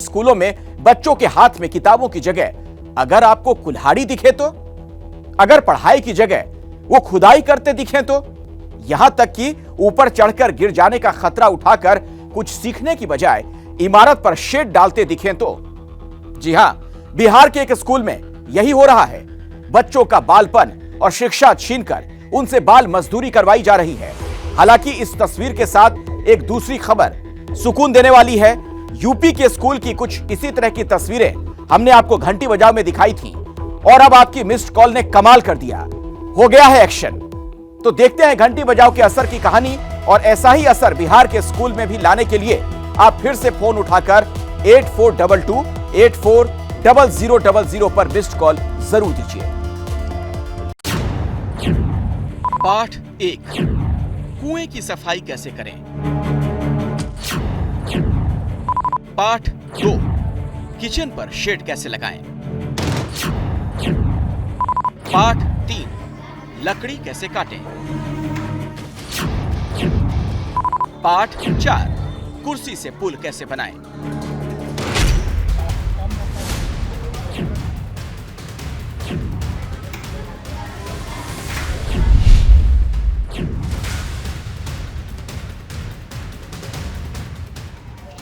स्कूलों में बच्चों के हाथ में किताबों की जगह अगर आपको कुल्हाड़ी दिखे तो, अगर पढ़ाई की जगह वो खुदाई करते दिखें तो, यहां तक कि ऊपर चढ़कर गिर जाने का खतरा उठाकर कुछ सीखने की बजाय इमारत पर शेड डालते दिखें तो। जी हां, बिहार के एक स्कूल में यही हो रहा है। बच्चों का बालपन और शिक्षा छीनकर उनसे बाल मजदूरी करवाई जा रही है। हालांकि इस तस्वीर के साथ एक दूसरी खबर सुकून देने वाली है। यूपी के स्कूल की कुछ इसी तरह की तस्वीरें हमने आपको घंटी बजाओ में दिखाई थी और अब आपकी मिस्ड कॉल ने कमाल कर दिया। हो गया है एक्शन। तो देखते हैं घंटी बजाओ के असर की कहानी, और ऐसा ही असर बिहार के स्कूल में भी लाने के लिए आप फिर से फोन उठाकर 8422840000 पर मिस्ड कॉल जरूर दीजिए। पाठ 1, कुएं की सफाई कैसे करें। पाठ 2, किचन पर शेड कैसे लगाएं। पाठ 3, लकड़ी कैसे काटें। पाठ 4, कुर्सी से पुल कैसे बनाएं।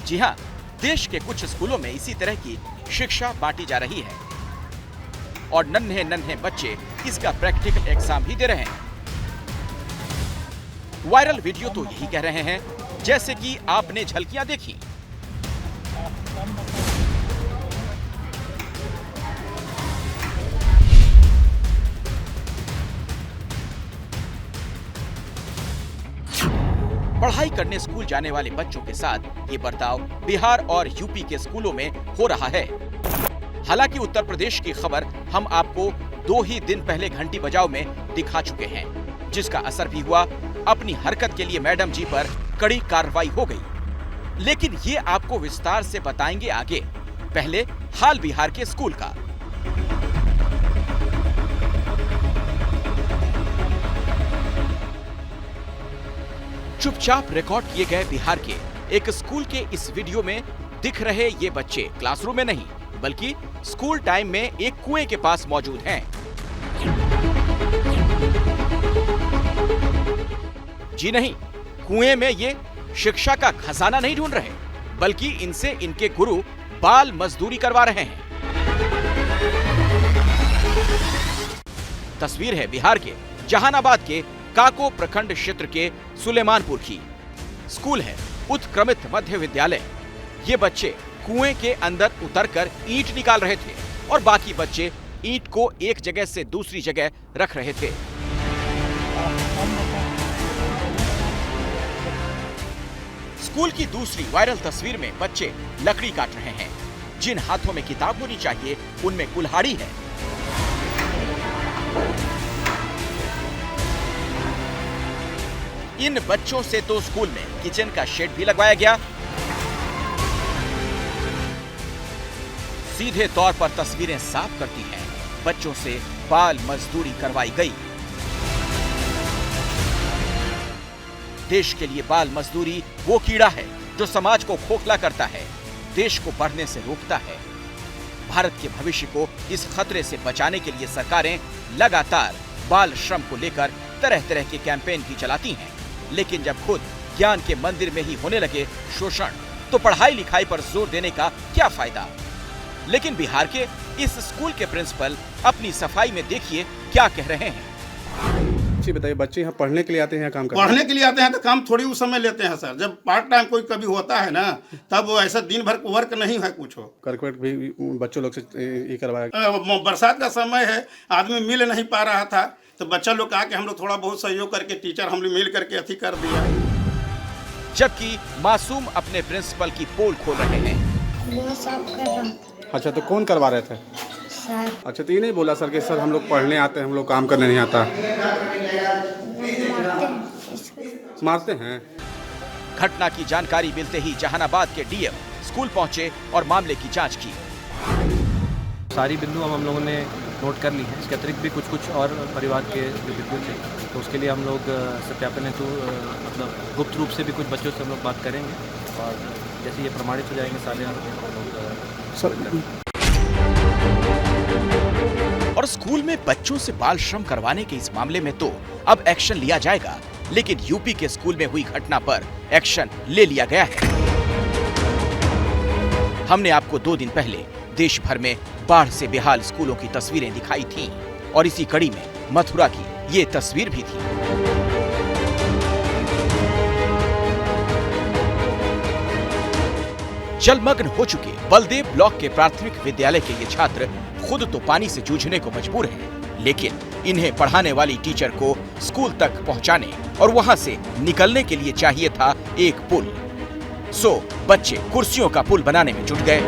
जी हां, देश के कुछ स्कूलों में इसी तरह की शिक्षा बांटी जा रही है और नन्हे नन्हे बच्चे इसका प्रैक्टिकल एग्जाम भी दे रहे हैं। वायरल वीडियो तो यही कह रहे हैं, जैसे कि आपने झलकियां देखी। पढ़ाई करने स्कूल जाने वाले बच्चों के साथ ये बर्ताव बिहार और यूपी के स्कूलों में हो रहा है। हालांकि उत्तर प्रदेश की खबर हम आपको 2 ही दिन पहले घंटी बजाओ में दिखा चुके हैं, जिसका असर भी हुआ। अपनी हरकत के लिए मैडम जी पर कड़ी कार्रवाई हो गई। लेकिन ये आपको विस्तार से बताएंगे आगे। पहले हाल बिहार के स्कूल का। चुपचाप रिकॉर्ड किए गए बिहार के एक स्कूल के इस वीडियो में दिख रहे ये बच्चे क्लासरूम में नहीं, बल्कि स्कूल टाइम में एक कुएं के पास मौजूद हैं। जी नहीं, कुएं में ये शिक्षा का खजाना नहीं ढूंढ रहे, बल्कि इनसे इनके गुरु बाल मजदूरी करवा रहे हैं। तस्वीर है बिहार के जहानाबाद के काको प्रखंड क्षेत्र के सुलेमानपुर की। स्कूल है उत्क्रमित मध्य विद्यालय। ये बच्चे कुएं के अंदर उतरकर ईंट निकाल रहे थे और बाकी बच्चे ईंट को एक जगह से दूसरी जगह रख रहे थे। स्कूल की दूसरी वायरल तस्वीर में बच्चे लकड़ी काट रहे हैं। जिन हाथों में किताब होनी चाहिए उनमें कुल्हाड़ी है। इन बच्चों से तो स्कूल में किचन का शेड भी लगवाया गया। सीधे तौर पर तस्वीरें साफ करती हैं, बच्चों से बाल मजदूरी करवाई गई। देश के लिए बाल मजदूरी वो कीड़ा है जो समाज को खोखला करता है, देश को बढ़ने से रोकता है। भारत के भविष्य को इस खतरे से बचाने के लिए सरकारें लगातार बाल श्रम को लेकर तरह तरह के कैंपेन भी चलाती हैं। लेकिन जब खुद ज्ञान के मंदिर में ही होने लगे शोषण, तो पढ़ाई लिखाई पर जोर देने का क्या फायदा। लेकिन बिहार के इस स्कूल के प्रिंसिपल अपनी सफाई में देखिए क्या कह रहे हैं। जी बताइए, बच्चे यहाँ पढ़ने के लिए आते हैं या काम करने? पढ़ने के लिए आते हैं तो काम थोड़ी उस समय लेते हैं सर। जब पार्ट टाइम कोई कभी होता है ना, तब वो ऐसा दिन भर वर्क नहीं है कुछ हो। करकट भी बच्चों लोग से ये करवाया। बरसात का समय है, आदमी मिल नहीं पा रहा था, तो बच्चा लोग आके हम लोग थोड़ा बहुत सहयोग करके टीचर हम लोग मिल करके अथी कर दिया। जबकि मासूम अपने प्रिंसिपल की पोल खोल रहे हैं। अच्छा, तो कौन करवा रहे थे? सर। अच्छा, तो ये नहीं बोला सर कि सर हम लोग पढ़ने आते हैं, हम लोग काम करने नहीं आता? मारते हैं। घटना की जानकारी मिलते ही जहानाबाद के डीएम स्कूल पहुंचे और मामले की जांच की। सारी बिंदु हम लोगों ने नोट कर ली हैं। इसके अतिरिक्त भी कुछ और परिवार के जो बिंदु थे, तो उसके लिए हम लोग सत्यापन हेतु मतलब गुप्त रूप से भी कुछ बच्चों से हम लोग बात करेंगे और जैसे ये प्रमाणित हो जाएंगे सारे हम लोग और स्कूल में बच्चों से बाल श्रम करवाने के इस मामले में तो अब एक्शन लिया जाएगा, लेकिन यूपी के स्कूल में हुई घटना पर एक्शन ले लिया गया है। हमने आपको 2 दिन पहले देश भर में बाढ़ से बेहाल स्कूलों की तस्वीरें दिखाई थीं और इसी कड़ी में मथुरा की ये तस्वीर भी थी। जलमग्न हो चुके बलदेव ब्लॉक के प्राथमिक विद्यालय के ये छात्र खुद तो पानी से जूझने को मजबूर हैं, लेकिन इन्हें पढ़ाने वाली टीचर को स्कूल तक पहुंचाने और वहां से निकलने के लिए चाहिए था एक पुल। सो बच्चे कुर्सियों का पुल बनाने में जुट गए।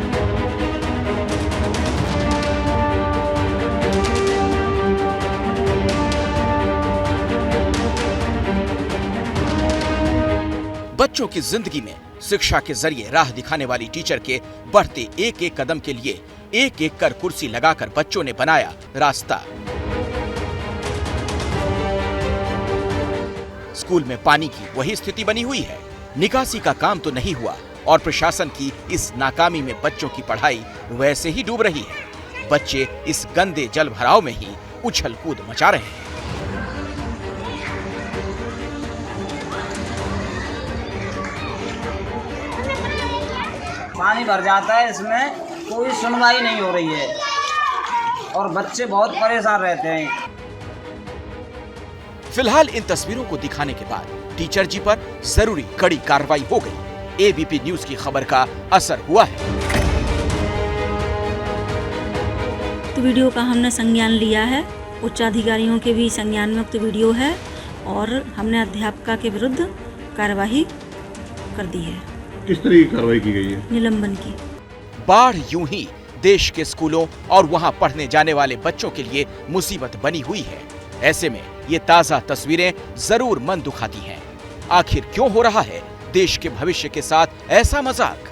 बच्चों की जिंदगी में शिक्षा के जरिए राह दिखाने वाली टीचर के बढ़ते एक एक कदम के लिए एक एक कर कुर्सी लगाकर बच्चों ने बनाया रास्ता। स्कूल में पानी की वही स्थिति बनी हुई है, निकासी का काम तो नहीं हुआ और प्रशासन की इस नाकामी में बच्चों की पढ़ाई वैसे ही डूब रही है। बच्चे इस गंदे जल भराव में ही उछल कूद मचा रहे हैं। पानी भर जाता है, इसमें कोई सुनवाई नहीं हो रही है और बच्चे बहुत परेशान रहते हैं। फिलहाल इन तस्वीरों को दिखाने के बाद टीचर जी पर जरूरी कड़ी कार्रवाई हो गई। एबीपी न्यूज की खबर का असर हुआ है। तो वीडियो का हमने संज्ञान लिया है, उच्च अधिकारियों के भी संज्ञान में उक्त वीडियो है और हमने अध्यापिका के विरुद्ध कार्यवाही कर दी है। किस तरह की कार्रवाई की गई है? निलंबन की। बाढ़ यूं ही देश के स्कूलों और वहां पढ़ने जाने वाले बच्चों के लिए मुसीबत बनी हुई है। ऐसे में ये ताजा तस्वीरें जरूर मन दुखाती हैं। आखिर क्यों हो रहा है देश के भविष्य के साथ ऐसा मजाक?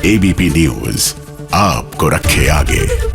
एबीपी न्यूज आपको रखे आगे।